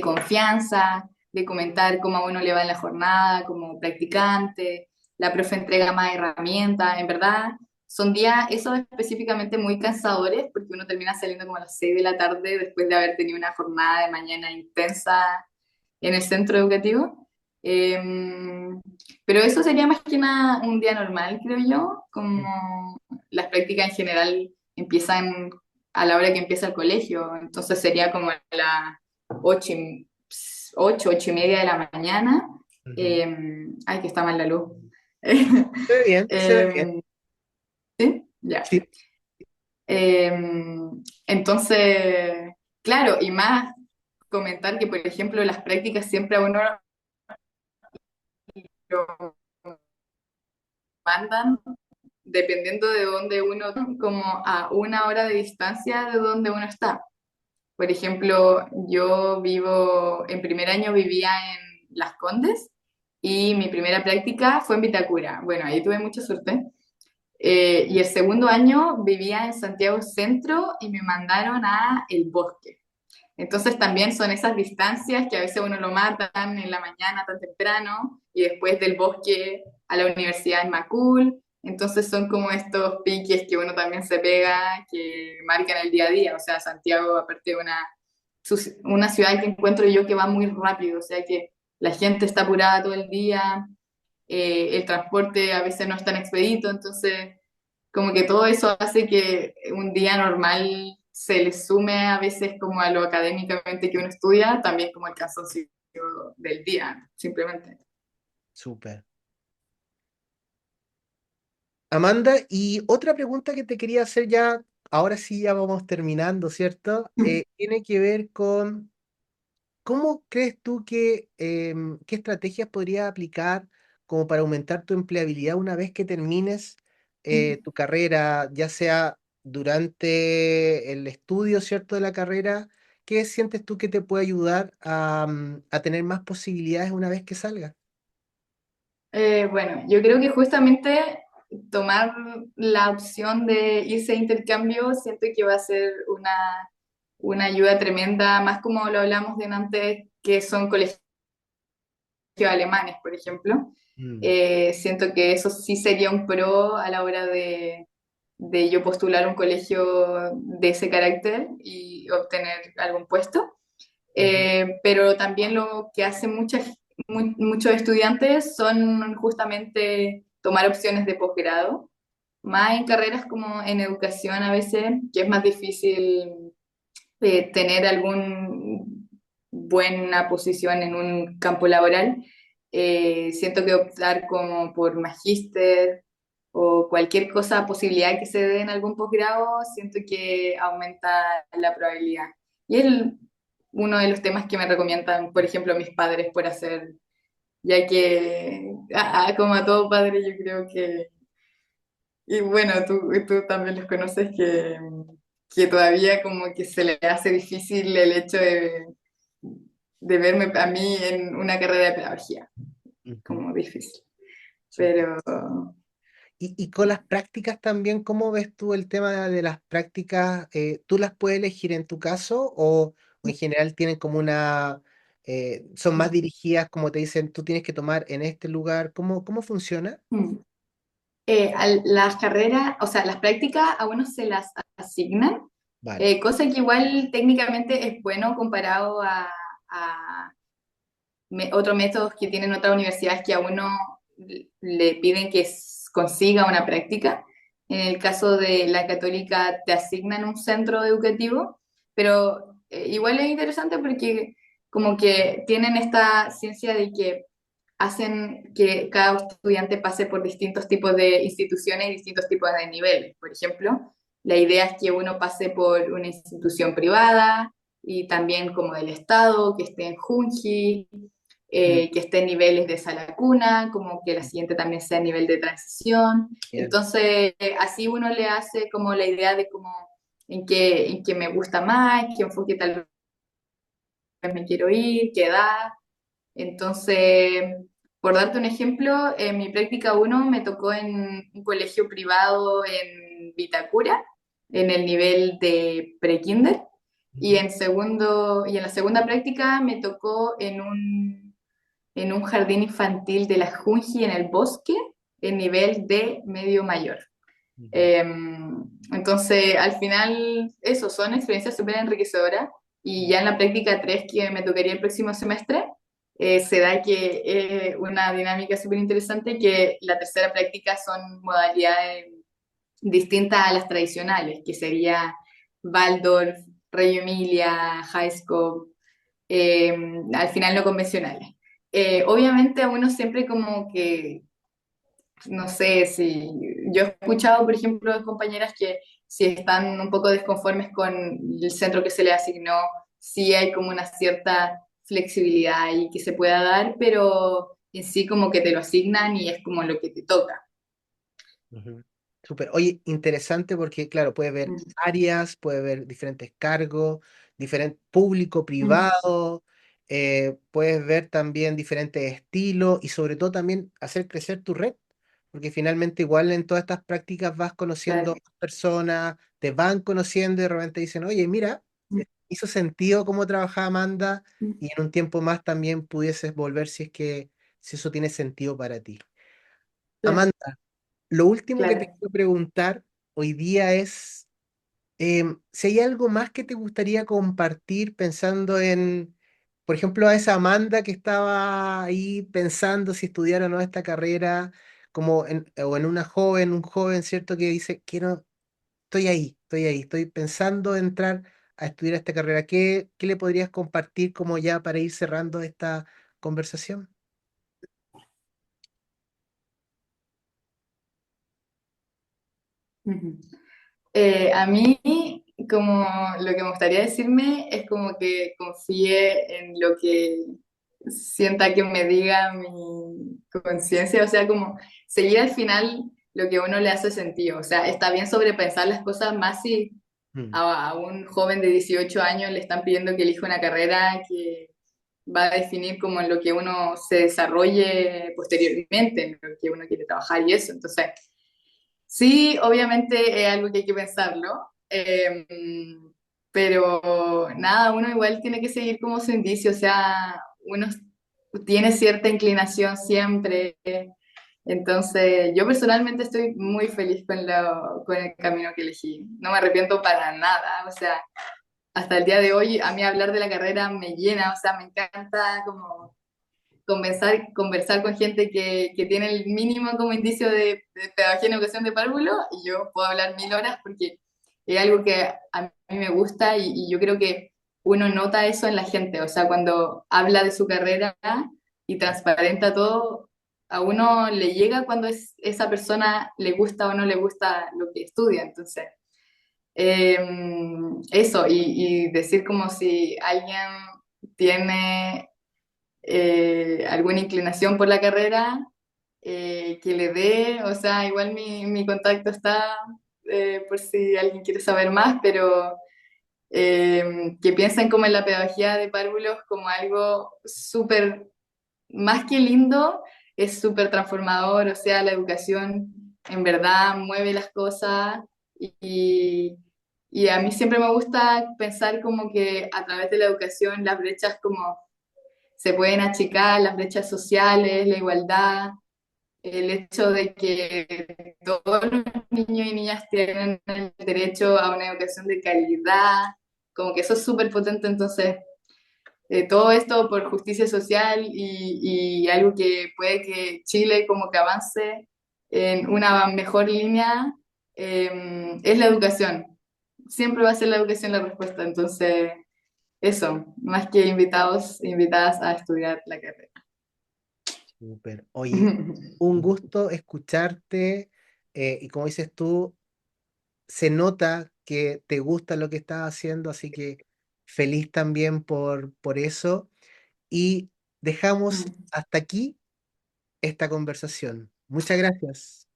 Speaker 2: confianza, de comentar cómo a uno le va en la jornada como practicante, la profe entrega más herramientas, en verdad son días, esos específicamente muy cansadores, porque uno termina saliendo como a las 6 de la tarde después de haber tenido una jornada de mañana intensa en el centro educativo. Eh, pero eso sería más que nada un día normal, creo yo, como las prácticas en general empiezan a la hora que empieza el colegio, entonces sería como a las 8, 8:30 de la mañana.
Speaker 1: Ujú.
Speaker 2: Ay, que está mal la luz.
Speaker 1: Se ve bien, se ve bien.
Speaker 2: Eh, ¿Sí? Ya.
Speaker 1: Sí.
Speaker 2: Eh, entonces, claro, y más comentar que, por ejemplo, las prácticas siempre a uno lo mandan dependiendo de dónde uno, como a 1 hora de distancia de donde uno está. Por ejemplo, yo vivo, en primer año vivía en Las Condes y mi primera práctica fue en Vitacura. Bueno, ahí tuve mucha suerte. Y el segundo año vivía en Santiago Centro y me mandaron a El Bosque. Entonces también son esas distancias que a veces uno lo matan en la mañana tan temprano y después del bosque a la universidad en Macul. Entonces son como estos piques que uno también se pega, que marcan el día a día. O sea, Santiago, aparte de una ciudad que encuentro yo que va muy rápido, o sea que la gente está apurada todo el día, el transporte a veces no es tan expedito, entonces como que todo eso hace que un día normal se le sume a veces como a lo académicamente que uno estudia, también como el cansancio del día, simplemente.
Speaker 1: Súper. Amanda, y otra pregunta que te quería hacer ya, ahora sí ya vamos terminando, ¿cierto? Tiene que ver con ¿cómo crees tú que, qué estrategias podrías aplicar como para aumentar tu empleabilidad una vez que termines tu carrera, ya sea durante el estudio, ¿cierto? De la carrera? ¿Qué sientes tú que te puede ayudar a tener más posibilidades una vez que salgas?
Speaker 2: Bueno, yo creo que justamente tomar la opción de irse a intercambio siento que va a ser una ayuda tremenda, más como lo hablamos de antes, que son colegios alemanes, por ejemplo.
Speaker 1: Mm,
Speaker 2: Siento que eso sí sería un pro a la hora de yo postular un colegio de ese carácter y obtener algún puesto.
Speaker 1: ujú,
Speaker 2: Pero también lo que hacen muchos estudiantes son justamente tomar opciones de posgrado, más en carreras como en educación a veces, que es más difícil tener alguna buena posición en un campo laboral. Siento que optar como por magíster o cualquier cosa, posibilidad que se dé en algún posgrado, siento que aumenta la probabilidad. Y es uno de los temas que me recomiendan, por ejemplo, mis padres por hacer, ya que, como a todo padre, yo creo que, y bueno, tú también los conoces, que todavía como que se le hace difícil el hecho de verme a mí en una carrera de pedagogía,
Speaker 1: ujú,
Speaker 2: como difícil.
Speaker 1: súper.
Speaker 2: Pero
Speaker 1: Y con las prácticas también, ¿cómo ves tú el tema de las prácticas? ¿Tú las puedes elegir en tu caso o en general tienen como son más dirigidas, como te dicen, tú tienes que tomar en este lugar? ¿Cómo funciona?
Speaker 2: Mm. Las carreras, o sea, las prácticas a uno se las asignan,
Speaker 1: Vale.
Speaker 2: cosa que igual técnicamente es bueno comparado a otros métodos que tienen otras universidades que a uno le piden que consiga una práctica. En el caso de la católica te asignan un centro educativo, pero igual es interesante porque como que tienen esta ciencia de que hacen que cada estudiante pase por distintos tipos de instituciones y distintos tipos de niveles. Por ejemplo, la idea es que uno pase por una institución privada y también como del Estado, que esté en Junji,
Speaker 1: Mm,
Speaker 2: que esté en niveles de sala cuna, como que la siguiente también sea a nivel de transición.
Speaker 1: bien.
Speaker 2: Entonces, así uno le hace como la idea de como en qué me gusta más, qué enfoque tal vez me quiero ir, qué edad. Entonces, por darte un ejemplo, en mi práctica uno me tocó en un colegio privado en Vitacura, en el nivel de pre-kinder,
Speaker 1: Ujú.
Speaker 2: y en la segunda práctica me tocó en un jardín infantil de la Junji en el bosque, en nivel de medio mayor.
Speaker 1: Ujú.
Speaker 2: Eh, entonces, al final, eso, son experiencias súper enriquecedoras y ya en la práctica 3 que me tocaría el próximo semestre, se da que es una dinámica súper interesante que la tercera práctica son modalidades distintas a las tradicionales, que sería Waldorf, Reggio Emilia, High School, al final no convencionales. Obviamente a uno siempre como que no sé si yo he escuchado, por ejemplo, de compañeras que si están un poco desconformes con el centro que se les asignó, sí hay como una cierta flexibilidad y que se pueda dar, pero en sí como que te lo asignan y es como lo que te toca.
Speaker 1: Ujú. Súper. Oye, interesante porque, claro, puede ver
Speaker 2: Mm,
Speaker 1: áreas, puede ver diferentes cargos, diferente público,
Speaker 2: mm,
Speaker 1: privado, puedes ver también diferentes estilos y sobre todo también hacer crecer tu red, porque finalmente igual en todas estas prácticas vas conociendo
Speaker 2: claro.
Speaker 1: más personas, te van conociendo y de repente dicen, oye, mira,
Speaker 2: Mm,
Speaker 1: hizo sentido cómo trabajaba Amanda
Speaker 2: mm,
Speaker 1: y en un tiempo más también pudieses volver si eso tiene sentido para ti.
Speaker 2: claro,
Speaker 1: Lo último que te
Speaker 2: claro.
Speaker 1: quiero preguntar hoy día es si hay algo más que te gustaría compartir pensando por ejemplo, a esa Amanda que estaba ahí pensando si estudiar o no esta carrera, o en una joven, un joven, ¿cierto? Que dice, quiero, estoy pensando en entrar a estudiar esta carrera. ¿Qué le podrías compartir como ya para ir cerrando esta conversación?
Speaker 2: Ujú. A mí, como lo que me gustaría decirme es como que confíe en lo que sienta que me diga mi conciencia, o sea, como seguir al final lo que a uno le hace sentido. O sea, está bien sobrepensar las cosas más si
Speaker 1: Mm,
Speaker 2: a un joven de 18 años le están pidiendo que elija una carrera que va a definir como en lo que uno se desarrolle posteriormente, en lo que uno quiere trabajar y eso. Entonces, sí, obviamente es algo que hay que pensarlo, pero nada, uno igual tiene que seguir como su indicio, o sea, uno tiene cierta inclinación siempre, entonces yo personalmente estoy muy feliz con el camino que elegí, no me arrepiento para nada, o sea, hasta el día de hoy a mí hablar de la carrera me llena, o sea, me encanta como conversar con gente que tiene el mínimo como indicio de pedagogía en educación de párvulo y yo puedo hablar 1000 horas porque es algo que a mí me gusta y yo creo que uno nota eso en la gente, o sea, cuando habla de su carrera y transparenta todo, a uno le llega cuando esa persona le gusta o no le gusta lo que estudia, entonces, eh, eso, y decir como si alguien tiene alguna inclinación por la carrera, que le dé, o sea, igual mi contacto está por si alguien quiere saber más, pero que piensen como en la pedagogía de párvulos como algo súper, más que lindo, es súper transformador, o sea, la educación en verdad mueve las cosas y, y a mí siempre me gusta pensar como que a través de la educación las brechas como se pueden achicar, las brechas sociales, la igualdad, el hecho de que todos los niños y niñas tienen el derecho a una educación de calidad, como que eso es súper potente, entonces todo esto por justicia social y algo que puede que Chile como que avance en una mejor línea, es la educación. Siempre va a ser la educación la respuesta, entonces eso, más que invitados, invitadas a estudiar la carrera.
Speaker 1: Súper. Oye, un gusto escucharte y como dices tú, se nota que te gusta lo que estás haciendo, así que feliz también por eso. Y dejamos hasta aquí esta conversación. Muchas gracias.